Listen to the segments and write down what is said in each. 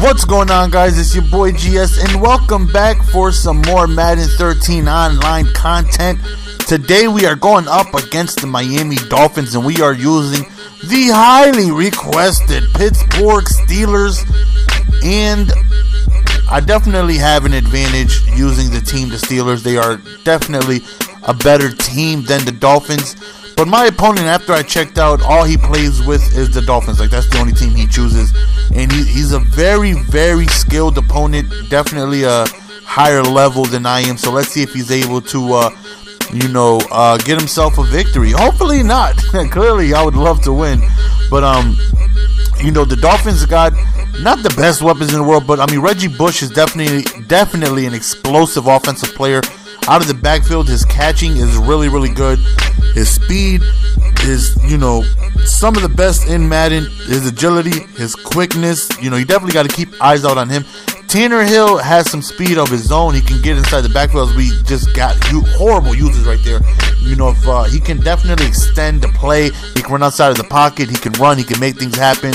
What's going on, guys? It's your boy GS, and welcome back for some more Madden 13 online content. Today we are going up against the Miami Dolphins, and we are using the highly requested Pittsburgh Steelers. And I definitely have an advantage using the Steelers. They are definitely a better team than the Dolphins. But my opponent, after I checked out, all he plays with is the Dolphins. Like, that's the only team he chooses. And he's a very, very skilled opponent. Definitely a higher level than I am. So let's see if he's able to, get himself a victory. Hopefully not. Clearly, I would love to win. But, the Dolphins got not the best weapons in the world. But, Reggie Bush is definitely an explosive offensive player. Out of the backfield, his catching is really, really good. His speed is, some of the best in Madden. His agility, his quickness, you definitely got to keep eyes out on him. Tannehill has some speed of his own. He can get inside the backfield. We just got horrible users right there. If he can definitely extend the play, he can run outside of the pocket. He can run. He can make things happen.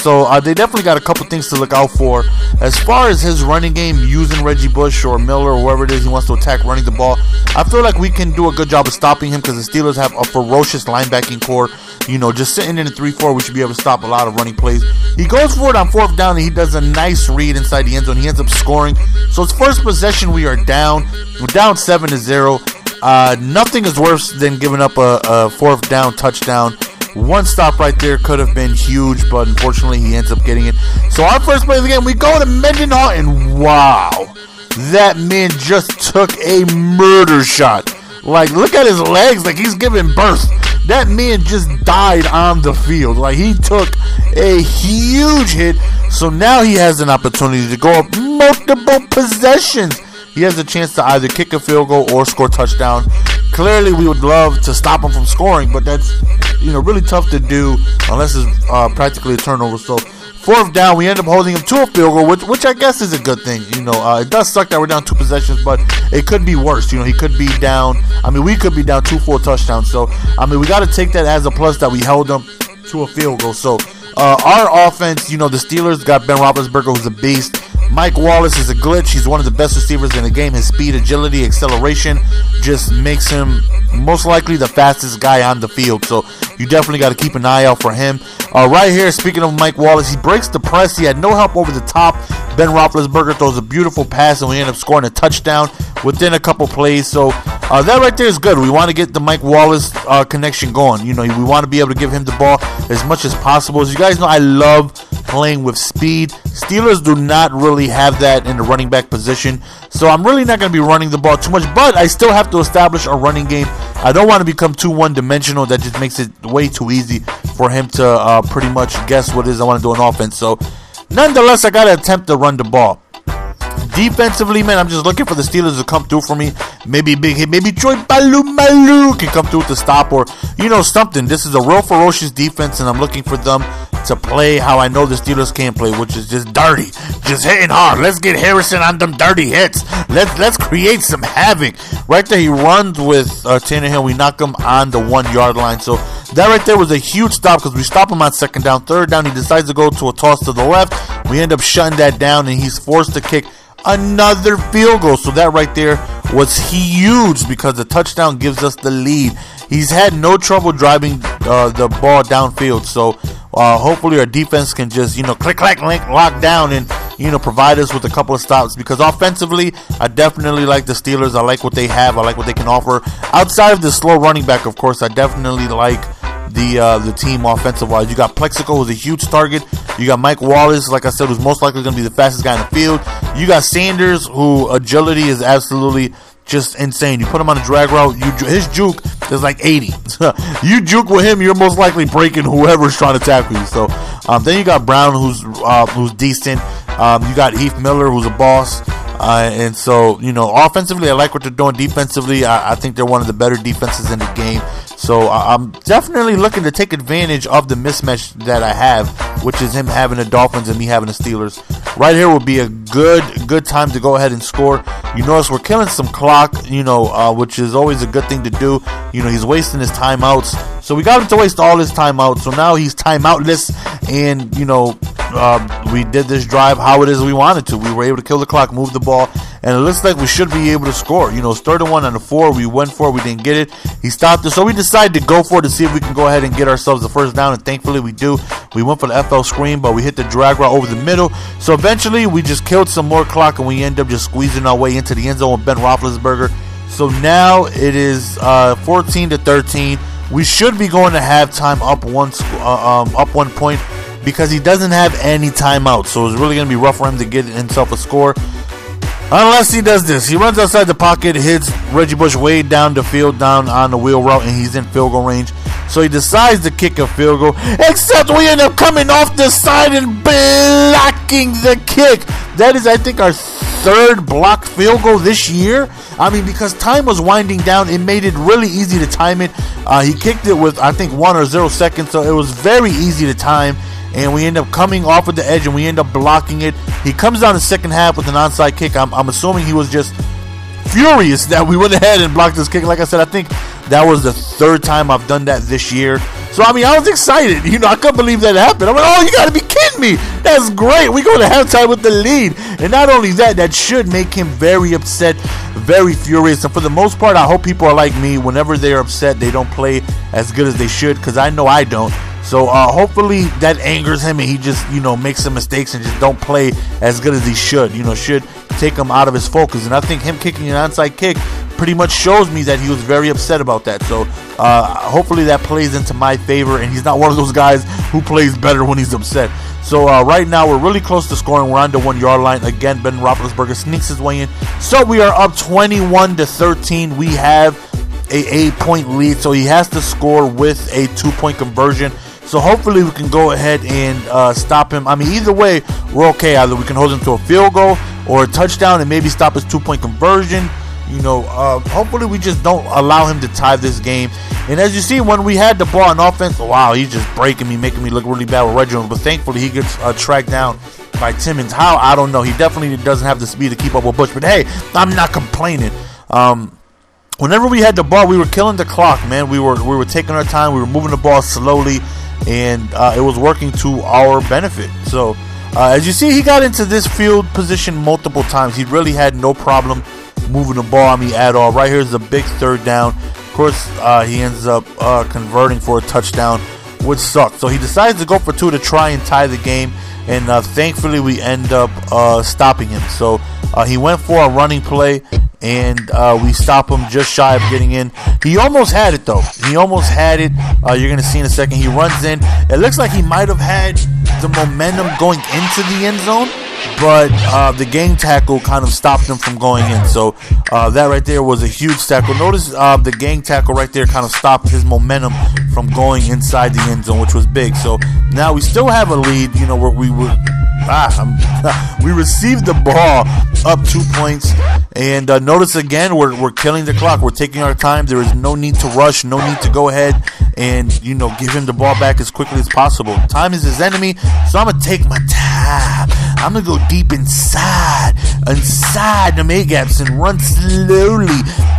So they definitely got a couple things to look out for. As far as his running game, using Reggie Bush or Miller or whoever it is he wants to attack running the ball, I feel like we can do a good job of stopping him because the Steelers have a ferocious linebacking core. Just sitting in a 3-4, we should be able to stop a lot of running plays. He goes for it on 4th down, and he does a nice read inside the end zone. He ends up scoring. So his first possession, we are down. We're down 7-0. Nothing is worse than giving up a 4th down touchdown. One stop right there could have been huge, but unfortunately he ends up getting it. So our first play of the game, we go to Mendenhall, and wow, that man just took a murder shot. Like, look at his legs, like he's giving birth. That man just died on the field. Like, he took a huge hit. So now he has an opportunity to go up multiple possessions. He has a chance to either kick a field goal or score a touchdown. Clearly, we would love to stop him from scoring, but that's really tough to do unless it's practically a turnover. So 4th down, we end up holding him to a field goal, which I guess is a good thing. It does suck that we're down 2 possessions, but it could be worse. He could be down. We could be down 2 full touchdowns. So we got to take that as a plus that we held him to a field goal. So our offense, the Steelers got Ben Roethlisberger, who's a beast. Mike Wallace is a glitch. He's one of the best receivers in the game. His speed, agility, acceleration just makes him most likely the fastest guy on the field. So you definitely got to keep an eye out for him. Right here, speaking of Mike Wallace, he breaks the press. He had no help over the top. Ben Roethlisberger throws a beautiful pass, and we end up scoring a touchdown within a couple plays. So that right there is good. We want to get the Mike Wallace connection going. We want to be able to give him the ball as much as possible. As you guys know, I love playing with speed. Steelers do not really have that in the running back position. So I'm really not going to be running the ball too much, but I still have to establish a running game. I don't want to become too one-dimensional. That just makes it way too easy for him to pretty much guess what it is I want to do on offense. So nonetheless, I got to attempt to run the ball. Defensively, man, I'm just looking for the Steelers to come through for me. Maybe big hit, maybe Troy Malu can come through with the stop or, something. This is a real ferocious defense, and I'm looking for them to play how I know the Steelers can play, which is just dirty, just hitting hard. Let's get Harrison on them dirty hits. Let's create some havoc. Right there, he runs with Tannehill. We knock him on the 1-yard line. So that right there was a huge stop because we stop him on 2nd down. 3rd down, he decides to go to a toss to the left. We end up shutting that down, and he's forced to kick another field goal. So that right there was huge because the touchdown gives us the lead. He's had no trouble driving the ball downfield. So hopefully our defense can just click, clack, link, lock down and provide us with a couple of stops, because offensively I definitely like the Steelers. I like what they have. I like what they can offer outside of the slow running back. Of course, I definitely like the team offensive wise. You got Plexico, who's a huge target. You got Mike Wallace, like I said, who's most likely going to be the fastest guy in the field. You got Sanders, who agility is absolutely just insane. You put him on a drag route, his juke is like 80. You juke with him, you're most likely breaking whoever's trying to tackle you. So then you got Brown, who's decent. You got Heath Miller, who's a boss. And so, offensively, I like what they're doing. Defensively, I think they're one of the better defenses in the game. So I'm definitely looking to take advantage of the mismatch that I have, which is him having the Dolphins and me having the Steelers. Right here would be a good time to go ahead and score. You notice we're killing some clock, which is always a good thing to do. He's wasting his timeouts. So we got him to waste all his timeouts. So now he's timeoutless, and, we did this drive how it is we wanted to. We were able to kill the clock, move the ball, and it looks like we should be able to score. You know, it's 3rd and 1 on the 4. We went for it. We didn't get it. He stopped it. So we decided to go for it to see if we can go ahead and get ourselves the first down, and thankfully we do. We went for the FL screen, but we hit the drag route over the middle. So eventually we just killed some more clock, and we end up just squeezing our way into the end zone with Ben Roethlisberger. So now it is 14-13. We should be going to halftime up 1 point because he doesn't have any timeouts. So it's really going to be rough for him to get himself a score. Unless he does this. He runs outside the pocket, hits Reggie Bush way down the field, down on the wheel route, and he's in field goal range. So he decides to kick a field goal, except we end up coming off the side and blocking the kick. That is, I think, our 3rd blocked field goal this year. I mean, because time was winding down, it made it really easy to time it. He kicked it with, I think, 1 or 0 seconds, so it was very easy to time. And we end up coming off of the edge, and we end up blocking it. He comes down the second half with an onside kick. I'm assuming he was just furious that we went ahead and blocked this kick. Like I said, I think that was the 3rd time I've done that this year. So, I mean, I was excited. You know, I couldn't believe that happened. I'm like, oh, you got to be kidding me. That's great. We go to halftime with the lead. And not only that, that should make him very upset, very furious. And for the most part, I hope people are like me. Whenever they're upset, they don't play as good as they should, because I know I don't. So hopefully that angers him and he just, you know, makes some mistakes and just don't play as good as he should. You know, should take him out of his focus. And I think him kicking an onside kick pretty much shows me that he was very upset about that. So hopefully that plays into my favor, and he's not one of those guys who plays better when he's upset. So right now we're really close to scoring. We're on the 1 yard line. Again, Ben Roethlisberger sneaks his way in. So we are up 21-13. We have a 8-point lead. So he has to score with a 2-point conversion. So hopefully we can go ahead and stop him. I mean, either way, we're okay. Either we can hold him to a field goal or a touchdown and maybe stop his 2-point conversion. You know, hopefully we just don't allow him to tie this game. And as you see, when we had the ball on offense, wow, he's just breaking me, making me look really bad with Reggie. But thankfully, he gets tracked down by Timmons. How? I don't know. He definitely doesn't have the speed to keep up with Bush. But hey, I'm not complaining. Whenever we had the ball, we were killing the clock, man. We were taking our time. We were moving the ball slowly, and it was working to our benefit. So as you see, he got into this field position multiple times. He really had no problem moving the ball on me at all. Right here is a big 3rd down. Of course, he ends up converting for a touchdown, which sucked. So he decides to go for 2 to try and tie the game, and thankfully we end up stopping him. So he went for a running play, and we stop him just shy of getting in. He almost had it, though. He almost had it. You're going to see in a second. He runs in. It looks like he might have had the momentum going into the end zone, but the gang tackle kind of stopped him from going in. So that right there was a huge tackle. Notice the gang tackle right there kind of stopped his momentum from going inside the end zone, which was big. So now we still have a lead, you know, where we received the ball up 2 points. And notice again, we're killing the clock. We're taking our time. There is no need to rush, no need to go ahead and, you know, give him the ball back as quickly as possible. Time is his enemy, so I'm going to take my time. I'm going to go deep inside them A-gaps and run slowly.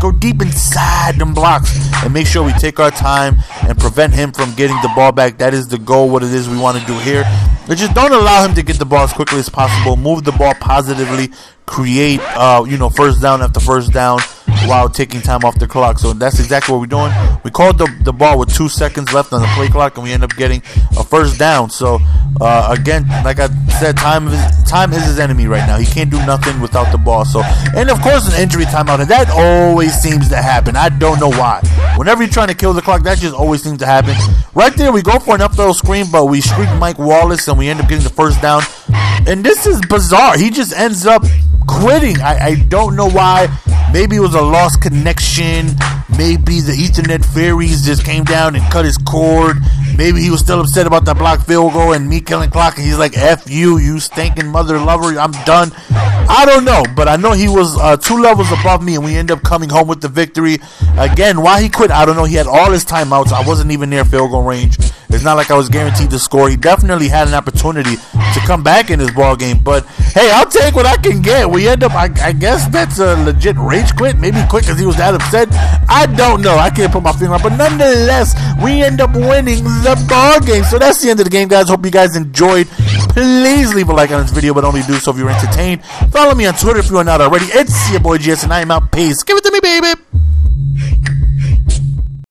Go deep inside them blocks and make sure we take our time and prevent him from getting the ball back. That is the goal, what it is we want to do here. But just don't allow him to get the ball as quickly as possible. Move the ball positively. Create, first down after first down while taking time off the clock. So that's exactly what we're doing. We called the ball with 2 seconds left on the play clock, and we end up getting a first down. So again, like I said, time is his enemy right now. He can't do nothing without the ball. So, and of course, an injury timeout, and that always seems to happen. I don't know why. Whenever you're trying to kill the clock, that just always seems to happen. Right there, we go for an up-throw screen, but we streak Mike Wallace, and we end up getting the first down. And this is bizarre. He just ends up quitting. I don't know why. Maybe it was a lost connection. Maybe the Ethernet fairies just came down and cut his cord. Maybe he was still upset about that blocked field goal and me killing clock, and he's like, F you, you stinking mother lover, I'm done. I don't know, but I know he was 2 levels above me, and we end up coming home with the victory. Again, why he quit, I don't know. He had all his timeouts. I wasn't even near field goal range. It's not like I was guaranteed to score. He definitely had an opportunity to come back in this ball game, but hey, I'll take what I can get. We end up, I guess that's a legit rage quit. Maybe quit because he was that upset. I don't know. I can't put my finger on, but nonetheless, we end up winning the ball game. So that's the end of the game, guys. Hope you guys enjoyed. Please leave a like on this video, but only do so if you're entertained. Follow me on Twitter if you are not already. It's your boy GS, and I am out. Peace. Give it to me, baby.